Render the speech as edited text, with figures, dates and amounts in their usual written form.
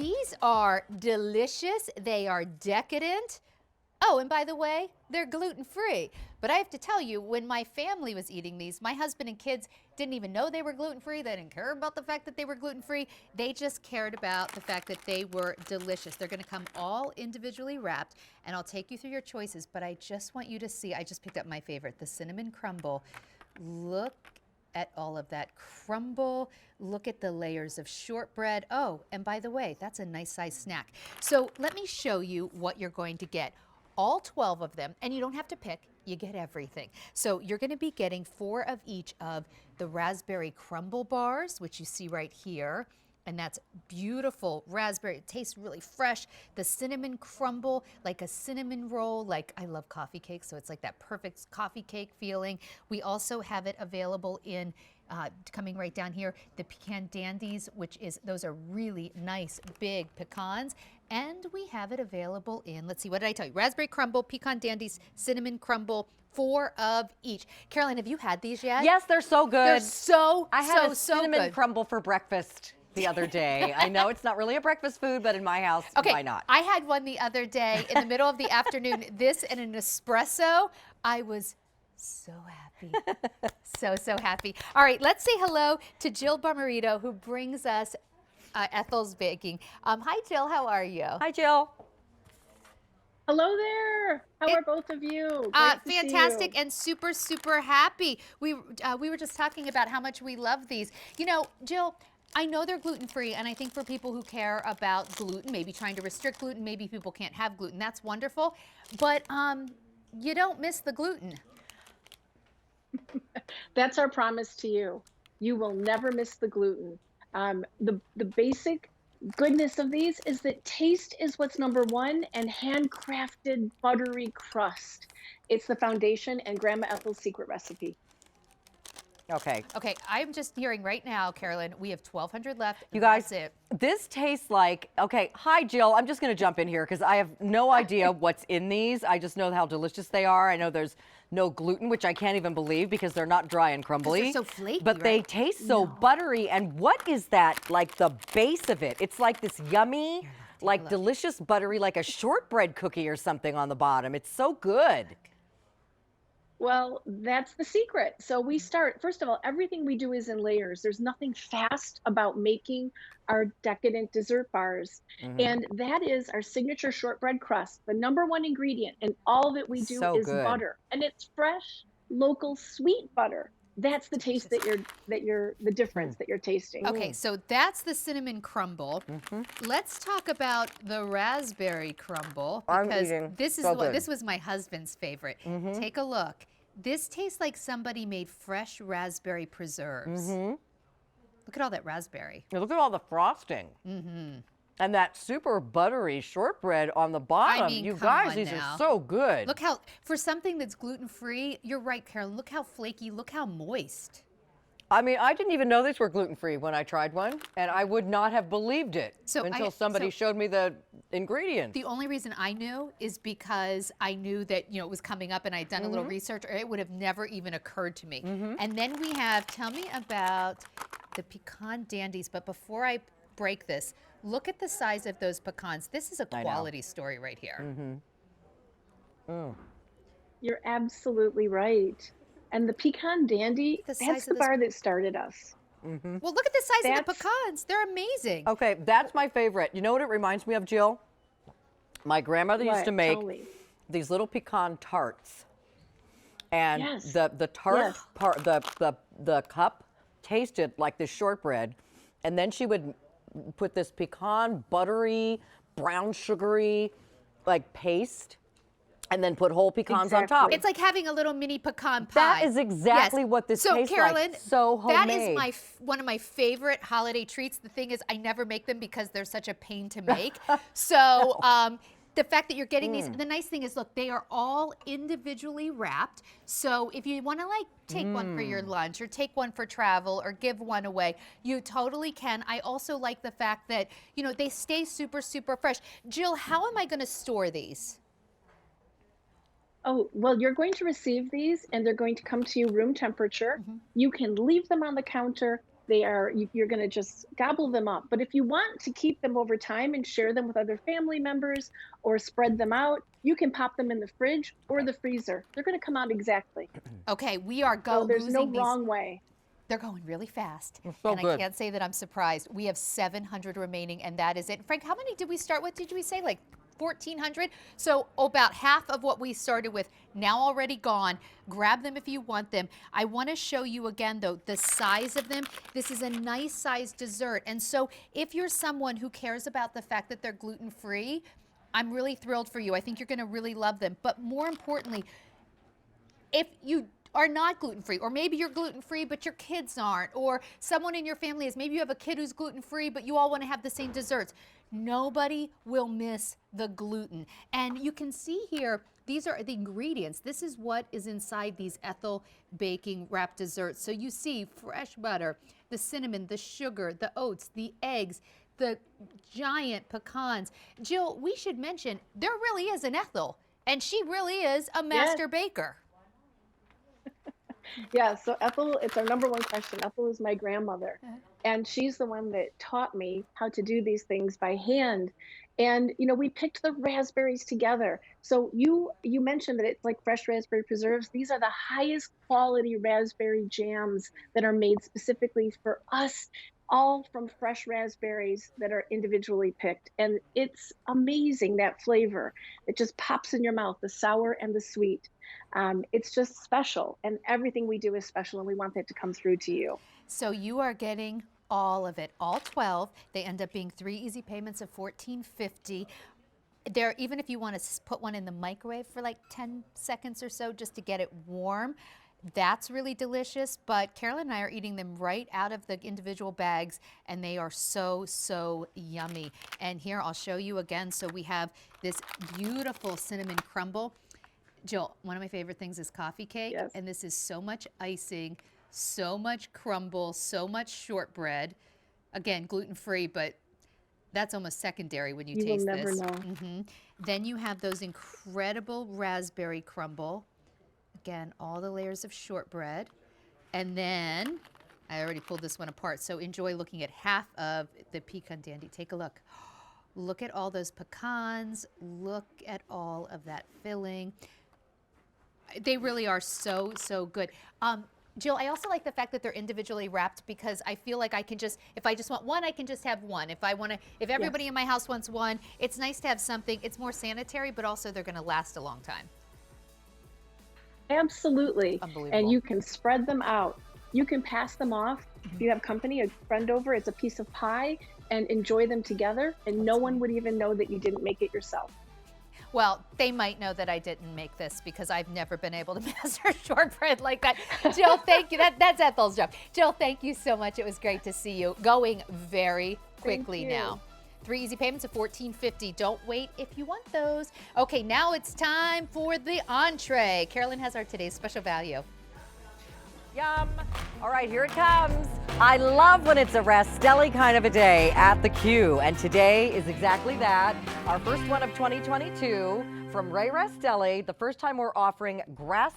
These are delicious. They are decadent. Oh, and by the way, they're gluten-free. But I have to tell you, when my family was eating these, my husband and kids didn't even know they were gluten-free. They didn't care about the fact that they were gluten-free. They just cared about the fact that they were delicious. They're gonna come all individually wrapped, and I'll take you through your choices, but I just want you to see, I just picked up my favorite, the cinnamon crumble. Look at all of that crumble. Look at the layers of shortbread. Oh, and by the way, that's a nice size snack. So let me show you what you're going to get. All 12 of them, and you don't have to pick, you get everything. So you're gonna be getting 4 of each of the raspberry crumble bars, which you see right here. And that's beautiful raspberry. It tastes really fresh. The cinnamon crumble, like a cinnamon roll, like I love coffee cake, so it's like that perfect coffee cake feeling. We also have it available in, coming right down here, the pecan dandies, which is, those are really nice big pecans. And we have it available in, let's see, what did I tell you? Raspberry crumble, pecan dandies, cinnamon crumble, 4 of each. Carolyn, have you had these yet? Yes, they're so good. They're so cinnamon good. crumble for breakfast the other day. I know it's not really a breakfast food, but in my house, why not? I had one the other day in the middle of the afternoon, this and an espresso. I was so happy. so happy. All right, let's say hello to Jill Bomarito, who brings us Ethel's baking. Hi, Jill. How are you? Hi, Jill. Hello there. How are both of you? Great to fantastic see you. and super happy. We were just talking about how much we love these. You know, Jill, I know they're gluten-free, and I think for people who care about gluten, maybe trying to restrict gluten, maybe people can't have gluten, that's wonderful. But you don't miss the gluten. That's our promise to you. You will never miss the gluten. The basic goodness of these is that taste is what's number one, and handcrafted buttery crust. It's the foundation and Grandma Ethel's secret recipe. Okay. Okay, I'm just hearing right now, Carolyn, we have 1,200 left. You guys, that's it. This tastes like, okay, hi, Jill. I'm just going to jump in here because I have no idea what's in these. I just know how delicious they are. I know there's no gluten, which I can't even believe because they're not dry and crumbly. They're so flaky, but they taste so buttery. And what is that, like the base of it? It's like this yummy, like delicious buttery, like a shortbread cookie or something on the bottom. It's so good. Well, that's the secret. So we start, first of all, everything we do is in layers. There's nothing fast about making our decadent dessert bars. And that is our signature shortbread crust. The #1 ingredient in all that we do is butter. And it's fresh, local, sweet butter. That's the taste that the difference that you're tasting. Okay, so that's the cinnamon crumble. Let's talk about the raspberry crumble, because this was my husband's favorite. Take a look. This tastes like somebody made fresh raspberry preserves. Look at all that raspberry. Yeah, look at all the frosting. And that super buttery shortbread on the bottom. I mean, you guys, these are so good. Look how, for something that's gluten-free, you're right, Carolyn, look how flaky, look how moist. I mean, I didn't even know these were gluten-free when I tried one, and I would not have believed it until somebody showed me the ingredients. The only reason I knew is because I knew that, you know, it was coming up and I'd done a little research, or it would have never even occurred to me. And then we have, tell me about the pecan dandies, but before I break this, look at the size of those pecans. This is a quality story right here. You're absolutely right. And the pecan dandy, that's the bar that started us. Well, look at the size of the pecans. They're amazing. Okay, that's my favorite. You know what it reminds me of, Jill? My grandmother used to make these little pecan tarts. And the tart part, the cup tasted like this shortbread. And then she would put this pecan buttery, brown sugary, like paste, and then put whole pecans on top. It's like having a little mini pecan pie. That is exactly what this tastes Carolyn, like. So homemade. That is one of my favorite holiday treats. The thing is, I never make them because they're such a pain to make. So the fact that you're getting these, the nice thing is, look, they are all individually wrapped. So if you want to like take one for your lunch or take one for travel or give one away, you totally can. I also like the fact that, you know, they stay super fresh. Jill, how am I going to store these? Oh, well, you're going to receive these and they're going to come to you room temperature. You can leave them on the counter. you're going to just gobble them up. But if you want to keep them over time and share them with other family members or spread them out, you can pop them in the fridge or the freezer. They're going to come out exactly. Okay, we are So there's no losing wrong way. They're going really fast. So and good. I can't say that I'm surprised. We have 700 remaining, and that is it. Frank, how many did we start with? Did we say like 1,400? So about half of what we started with now already gone. Grab them if you want them. I want to show you again, though, the size of them. This is a nice size dessert. And so if you're someone who cares about the fact that they're gluten-free, I'm really thrilled for you. I think you're going to really love them. But more importantly, if you are not gluten-free, or maybe you're gluten-free but your kids aren't, or someone in your family is, maybe you have a kid who's gluten-free but you all want to have the same desserts, nobody will miss the gluten. And you can see here, these are the ingredients. This is what is inside these Ethel baking wrapped desserts. So you see fresh butter, the cinnamon, the sugar, the oats, the eggs, the giant pecans. Jill, we should mention, there really is an Ethel, and she really is a master baker. Yeah, so Ethel, it's our number one question. Ethel is my grandmother, and she's the one that taught me how to do these things by hand. And we picked the raspberries together. So you mentioned that it's like fresh raspberry preserves. These are the highest quality raspberry jams that are made specifically for us, all from fresh raspberries that are individually picked. And it's amazing, that flavor. It just pops in your mouth, the sour and the sweet. It's just special, and everything we do is special, and we want that to come through to you. So you are getting all of it, all 12. They end up being 3 easy payments of $14.50. There, even if you want to put one in the microwave for like 10 seconds or so just to get it warm, that's really delicious. But Carolyn and I are eating them right out of the individual bags, and they are so, so yummy. And here, I'll show you again. So we have this beautiful cinnamon crumble. Jill, one of my favorite things is coffee cake, and this is so much icing, so much crumble, so much shortbread. Again, gluten-free, but that's almost secondary when you taste this. You will never know. Then you have those incredible raspberry crumble. Again, all the layers of shortbread. And then, I already pulled this one apart, so enjoy looking at half of the pecan dandy. Take a look. Look at all those pecans. Look at all of that filling. They really are so, so good. Jill, I also like the fact that they're individually wrapped, because I feel like I can just, if I just want one, I can just have one. If everybody in my house wants one, it's nice to have something. It's more sanitary, but also they're going to last a long time. Absolutely. Unbelievable. And you can spread them out. You can pass them off. If you have company, a friend over, it's a piece of pie, and enjoy them together, and no one would even know that you didn't make it yourself. Well, they might know that I didn't make this, because I've never been able to master shortbread like that. Jill, thank you. That's Ethel's job. Jill, thank you so much. It was great to see you. Going very quickly now. 3 easy payments of $14.50. Don't wait if you want those. Okay, now it's time for the entree. Carolyn has our today's special value. Yum. All right, here it comes. I love when it's a Rastelli kind of a day at the Q, and today is exactly that. Our first one of 2022 from Ray Rastelli. The first time we're offering grass